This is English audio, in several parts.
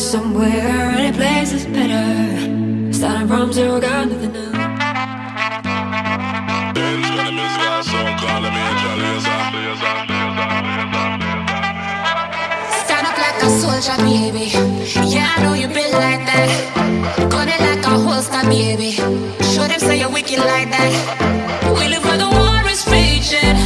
somewhere, any place is better. Starting from zero, got nothing new. Stand up like a soldier, baby. Yeah, I know you been like that. Gun it like a holster, baby. Show them say you're wicked like that. We live where the war is raging.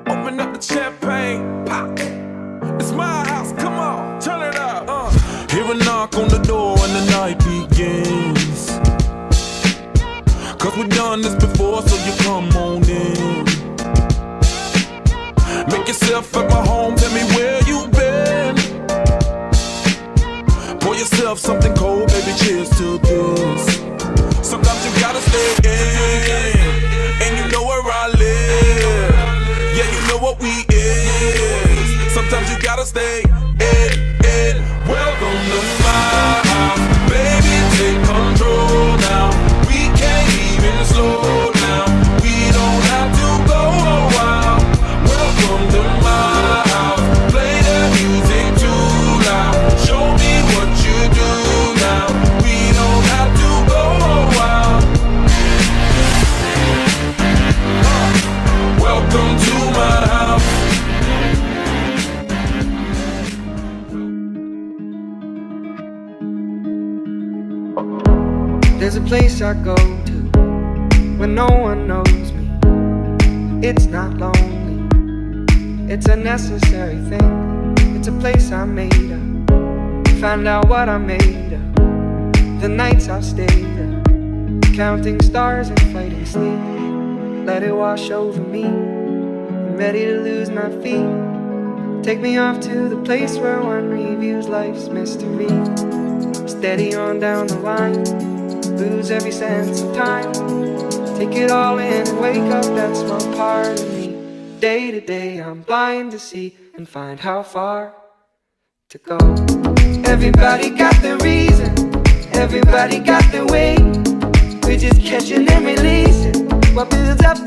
Open up the champagne, pop. It's my house, come on, turn it up. Hear a knock on the door and the night begins. Cause we've done this before, so you come on in. Make yourself at my home, tell me where you've been. Pour yourself something cold, baby, cheers to this. Sometimes you gotta stay in, and you know where I live. Yeah, you know what we is. Sometimes you gotta stay in. Welcome to my house, baby, take control now. We can't even slow down. We don't have to go a while. Welcome to my house, play the music too loud. Show me what you do now. We don't have to go a while. Welcome to my house. There's a place I go to when no one knows me. It's not lonely, it's a necessary thing. It's a place I made up, find out what I made of. The nights I've stayed up, counting stars and fighting sleep. Let it wash over me, I'm ready to lose my feet. Take me off to the place where one reviews life's mystery. Steady on down the line, lose every sense of time. Take it all in and wake up that small part of me. Day to day I'm blind to see and find how far to go. Everybody got their reason, everybody got their way. We're just catching and releasing what builds up